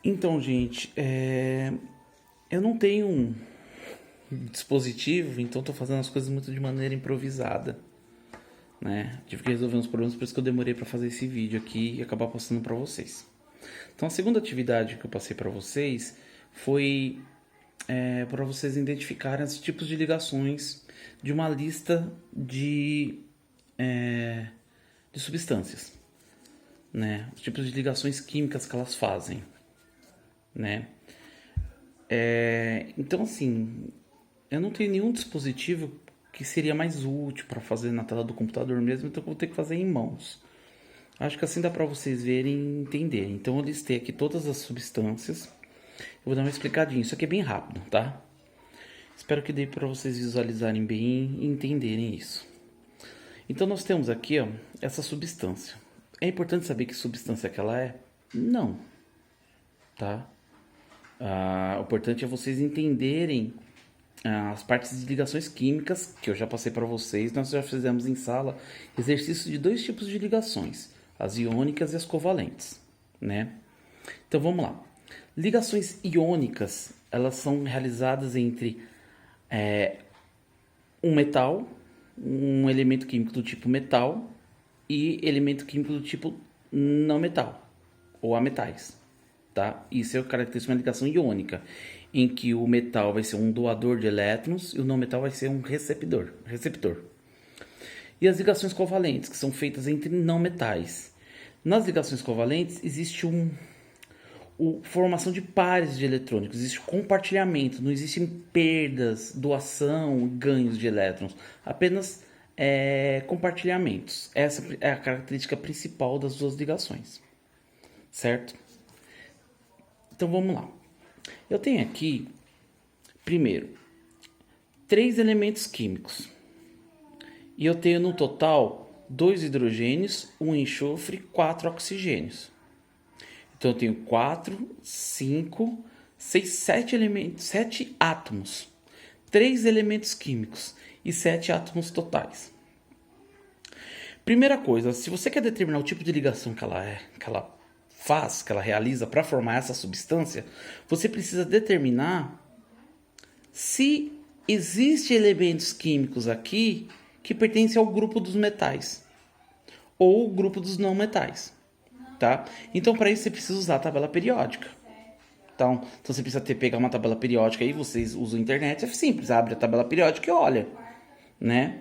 Então, gente, eu não tenho um dispositivo, então estou fazendo as coisas muito de maneira improvisada, né? Tive que resolver uns problemas, por isso que eu demorei para fazer esse vídeo aqui e acabar postando para vocês. Então, a segunda atividade que eu passei para vocês foi para vocês identificarem os tipos de ligações de uma lista de substâncias, né? Os tipos de ligações químicas que elas fazem, né? Então, assim, eu não tenho nenhum dispositivo que seria mais útil para fazer na tela do computador mesmo, então eu vou ter que fazer em mãos. Acho que assim dá para vocês verem e entenderem. Então eu listei aqui todas as substâncias. Eu vou dar uma explicadinha. Isso aqui é bem rápido, tá? Espero que dê para vocês visualizarem bem e entenderem isso. Então nós temos aqui, ó, essa substância. É importante saber que substância que ela é? Não, tá? O importante é vocês entenderem as partes de ligações químicas que eu já passei para vocês. Nós já fizemos em sala exercício de dois tipos de ligações, as iônicas e as covalentes, né? Então vamos lá. Ligações iônicas, elas são realizadas entre um metal, um elemento químico do tipo metal e elemento químico do tipo não metal ou ametais, tá? Isso é característica de uma ligação iônica, em que o metal vai ser um doador de elétrons e o não metal vai ser um receptor. E as ligações covalentes, que são feitas entre não metais. Nas ligações covalentes existe formação de pares de eletrônicos, existe compartilhamento, não existem perdas, doação, ganhos de elétrons, apenas compartilhamentos. Essa é a característica principal das duas ligações, certo? Então vamos lá. Eu tenho aqui, primeiro, 3 elementos químicos. E eu tenho no total 2 hidrogênios, 1 enxofre, 4 oxigênios. Então eu tenho 4, 5, 6, 7 elementos, 7 átomos. 3 elementos químicos e 7 átomos totais. Primeira coisa, se você quer determinar o tipo de ligação que ela faz, que ela realiza para formar essa substância, você precisa determinar se existem elementos químicos aqui que pertencem ao grupo dos metais ou o grupo dos não metais, tá? Então, para isso você precisa usar a tabela periódica. Então você precisa pegar uma tabela periódica aí, vocês usam a internet, é simples, abre a tabela periódica e olha, né?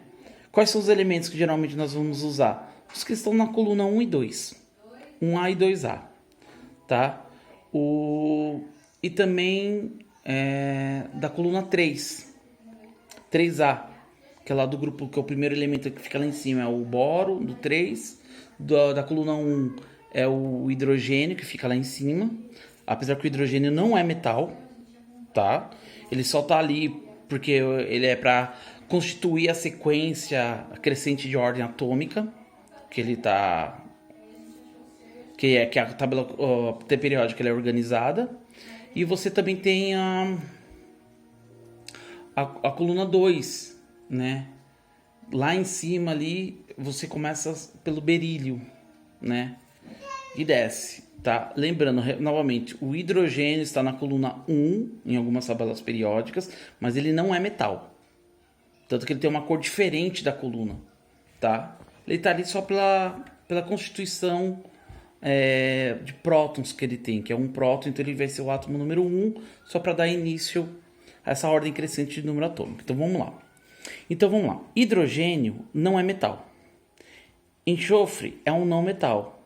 Quais são os elementos que geralmente nós vamos usar? Os que estão na coluna 1 e 2. 1A e 2A, tá? E também da coluna 3. 3A, que é lá do grupo, que é o primeiro elemento que fica lá em cima, é o boro, do 3. Da coluna 1 é o hidrogênio, que fica lá em cima. Apesar que o hidrogênio não é metal, tá? Ele só tá ali porque ele é para constituir a sequência crescente de ordem atômica, que ele tá que a tabela periódica ela é organizada. E você também tem a coluna 2, né? Lá em cima ali você começa pelo berílio, né? E desce, tá? Lembrando, novamente, o hidrogênio está na coluna 1 em algumas tabelas periódicas, mas ele não é metal. Tanto que ele tem uma cor diferente da coluna, tá? Ele está ali só pela constituição de prótons que ele tem, que é um próton, então ele vai ser o átomo número 1, só para dar início a essa ordem crescente de número atômico. Então vamos lá. Hidrogênio não é metal. Enxofre é um não metal.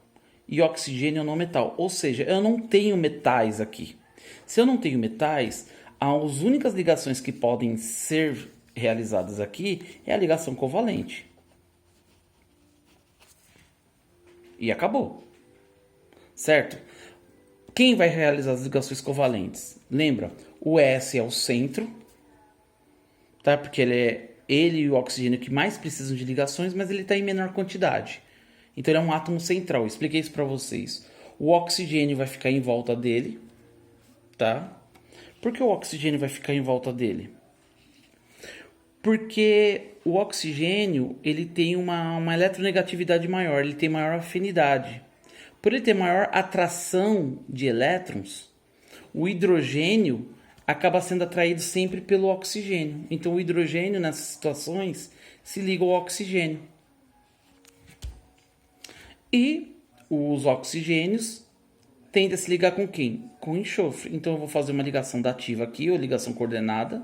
E oxigênio é um não metal. Ou seja, eu não tenho metais aqui. Se eu não tenho metais, as únicas ligações que podem ser realizadas aqui é a ligação covalente. E acabou. Certo? Quem vai realizar as ligações covalentes? Lembra, o S é o centro, tá? Porque ele e o oxigênio que mais precisam de ligações, mas ele está em menor quantidade. Então ele é um átomo central. Eu expliquei isso para vocês. O oxigênio vai ficar em volta dele, tá? Por que o oxigênio vai ficar em volta dele? Porque o oxigênio ele tem uma eletronegatividade maior, ele tem maior afinidade. Por ele ter maior atração de elétrons, O hidrogênio acaba sendo atraído sempre pelo oxigênio. Então, o hidrogênio, nessas situações, se liga ao oxigênio. E os oxigênios tendem a se ligar com quem? Com enxofre. Então, eu vou fazer uma ligação dativa aqui, ou ligação coordenada,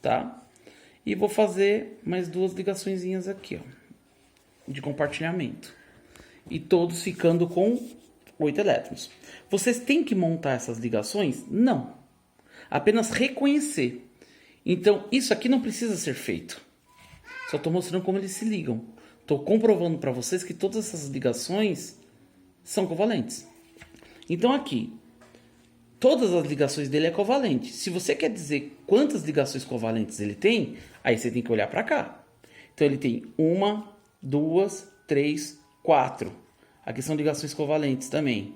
tá? E vou fazer mais duas ligaçõezinhas aqui, ó, de compartilhamento. E todos ficando com 8 elétrons. Vocês têm que montar essas ligações? Não. Apenas reconhecer. Então, isso aqui não precisa ser feito. Só estou mostrando como eles se ligam. Estou comprovando para vocês que todas essas ligações são covalentes. Então, aqui, todas as ligações dele é covalente. Se você quer dizer quantas ligações covalentes ele tem, aí você tem que olhar para cá. Então, ele tem 1, 2, 3, 4. Aqui são ligações covalentes também.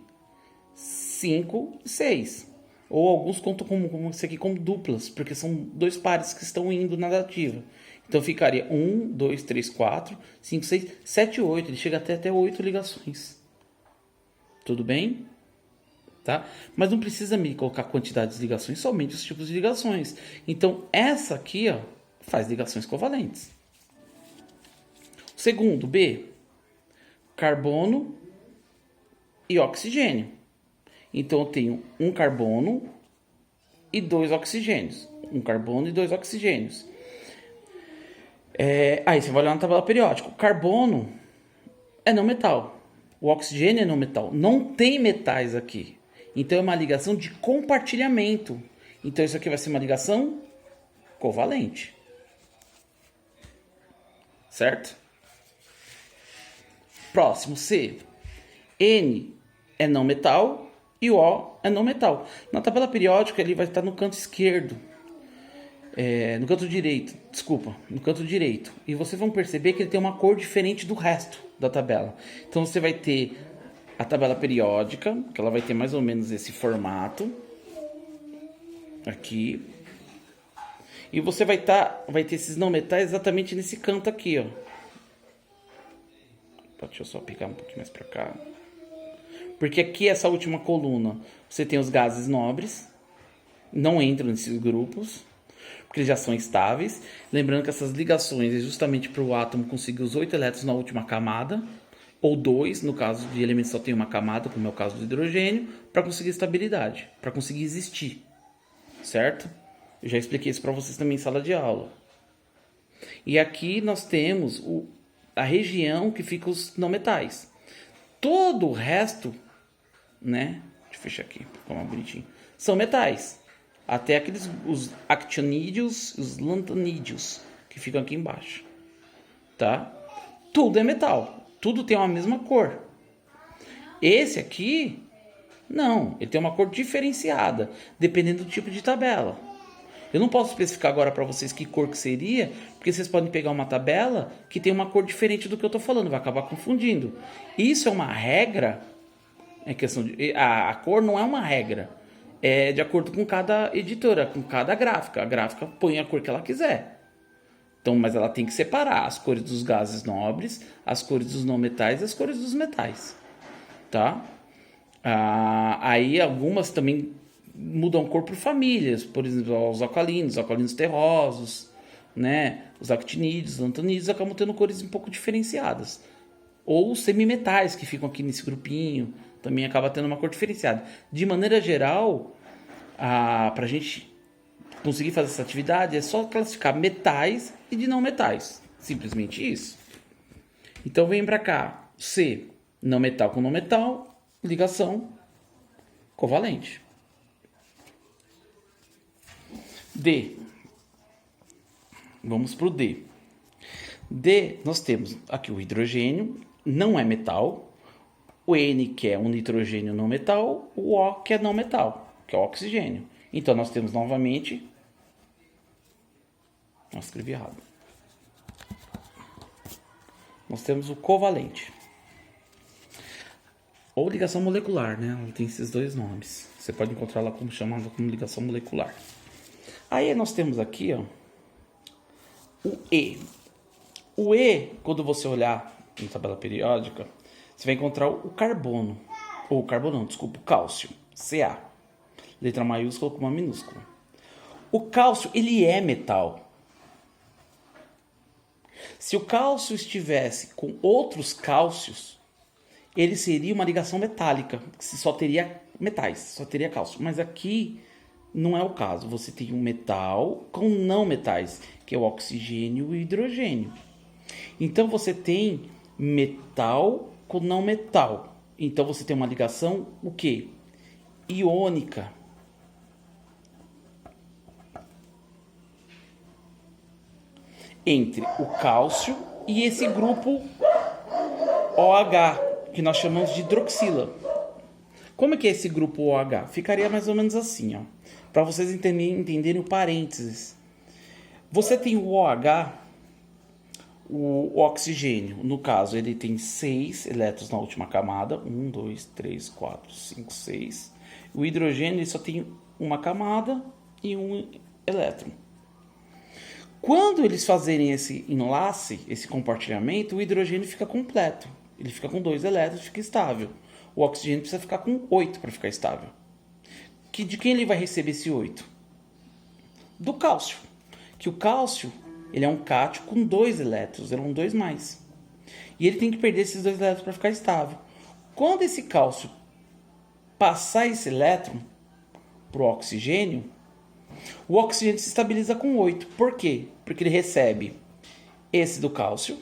5 e 6. Ou alguns contam como isso aqui como duplas, porque são dois pares que estão indo na dativa. Então ficaria 1, 2, 3, 4, 5, 6, 7, 8. Ele chega até 8 ligações. Tudo bem? Tá? Mas não precisa me colocar quantidade de ligações, somente os tipos de ligações. Então essa aqui, ó, faz ligações covalentes. Segundo, B, carbono e oxigênio. Então eu tenho um carbono e 2 oxigênios. Um carbono e 2 oxigênios. Aí você vai olhar na tabela periódica. O carbono é não metal. O oxigênio é não metal. Não tem metais aqui. Então é uma ligação de compartilhamento. Então isso aqui vai ser uma ligação covalente. Certo? Próximo, C. N é não metal e o O é não metal. Na tabela periódica ele vai estar no canto esquerdo. No canto direito, desculpa, no canto direito. E vocês vão perceber que ele tem uma cor diferente do resto da tabela. Então você vai ter a tabela periódica, que ela vai ter mais ou menos esse formato. Aqui. E você vai ter esses não metais exatamente nesse canto aqui, ó. Deixa eu só picar um pouquinho mais para cá. Porque aqui, essa última coluna, você tem os gases nobres. Não entram nesses grupos, porque eles já são estáveis. Lembrando que essas ligações é justamente para o átomo conseguir os 8 elétrons na última camada. Ou 2, no caso de elementos só tem uma camada, como é o caso do hidrogênio, para conseguir estabilidade, para conseguir existir. Certo? Eu já expliquei isso para vocês também em sala de aula. E aqui nós temos a região que fica os não metais. Todo o resto, né? Deixa eu fechar aqui, para ficar mais bonitinho. São metais. Até os actinídeos, os lantanídeos, que ficam aqui embaixo. Tá? Tudo é metal. Tudo tem uma mesma cor. Esse aqui, não. Ele tem uma cor diferenciada, dependendo do tipo de tabela. Eu não posso especificar agora para vocês que cor que seria, porque vocês podem pegar uma tabela que tem uma cor diferente do que eu estou falando, vai acabar confundindo. Isso é uma regra, é questão de, a cor não é uma regra, é de acordo com cada editora, com cada gráfica. A gráfica põe a cor que ela quiser. Então, mas ela tem que separar as cores dos gases nobres, as cores dos não metais e as cores dos metais. Tá? Aí algumas também mudam cor por famílias, por exemplo, os alcalinos terrosos, né? Os actinídeos, os lantanídeos acabam tendo cores um pouco diferenciadas. Ou os semimetais que ficam aqui nesse grupinho, também acaba tendo uma cor diferenciada. De maneira geral, para a gente conseguir fazer essa atividade, é só classificar metais e de não metais. Simplesmente isso. Então vem para cá. C, não metal com não metal, ligação covalente. D. Vamos para o D. D, nós temos aqui o hidrogênio, não é metal. O N, que é um nitrogênio não metal. O O, que é não metal, que é o oxigênio. Então, nós temos novamente... Nossa, escrevi errado. Nós temos o covalente. Ou ligação molecular, né? Ela tem esses dois nomes. Você pode encontrar lá como chamada como ligação molecular. Aí nós temos aqui, ó, o E. O E, quando você olhar na tabela periódica, você vai encontrar o carbono. Ou carbono não, desculpa, o cálcio, Ca. Letra maiúscula com uma minúscula. O cálcio, ele é metal. Se o cálcio estivesse com outros cálcios, ele seria uma ligação metálica, que só teria metais, só teria cálcio. Mas aqui não é o caso. Você tem um metal com não metais, que é o oxigênio e o hidrogênio. Então você tem metal com não metal. Então você tem uma ligação, o quê? Iônica. Entre o cálcio e esse grupo OH, que nós chamamos de hidroxila. Como é que é esse grupo OH? Ficaria mais ou menos assim, ó, para vocês entenderem o parênteses. Você tem o OH, o oxigênio, no caso, ele tem 6 elétrons na última camada. 1, 2, 3, 4, 5, 6. O hidrogênio ele só tem uma camada e um elétron. Quando eles fazerem esse enlace, esse compartilhamento, o hidrogênio fica completo. Ele fica com 2 elétrons, fica estável. O oxigênio precisa ficar com 8 para ficar estável. De quem ele vai receber esse 8? Do cálcio. Que o cálcio, ele é um cátion com 2 elétrons, ele é um 2 mais. E ele tem que perder esses 2 elétrons para ficar estável. Quando esse cálcio passar esse elétron para o oxigênio se estabiliza com 8. Por quê? Porque ele recebe esse do cálcio,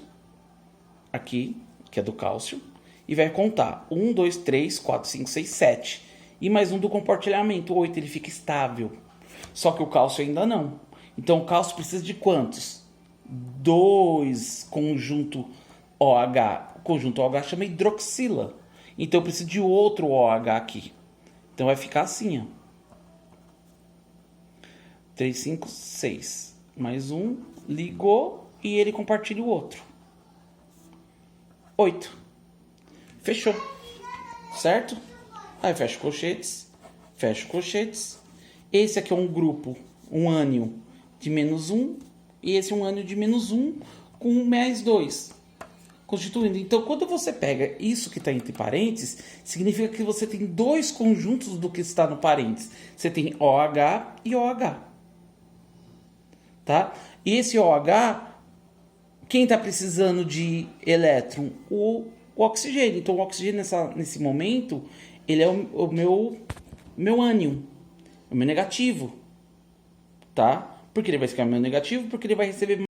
aqui, que é do cálcio, e vai contar 1, 2, 3, 4, 5, 6, 7. E mais um do compartilhamento, 8, ele fica estável. Só que o cálcio ainda não. Então o cálcio precisa de quantos? 2 conjunto OH. O conjunto OH chama hidroxila. Então eu preciso de outro OH aqui. Então vai ficar assim, ó. 3, 5, 6. Mais um, ligou e ele compartilha o outro. 8. Fechou. Certo? Aí fecha colchetes. Fecha colchetes. Esse aqui é um grupo, um ânion de -1. E esse é um ânion de -1 com mais 2. Constituindo. Então, quando você pega isso que está entre parênteses, significa que você tem 2 conjuntos do que está no parênteses. Você tem OH e OH. Tá? E esse OH, quem está precisando de elétron? O oxigênio. Então, o oxigênio nesse momento, ele é o meu ânion, o meu negativo. Tá? Por que ele vai ficar meu negativo? Porque ele vai receber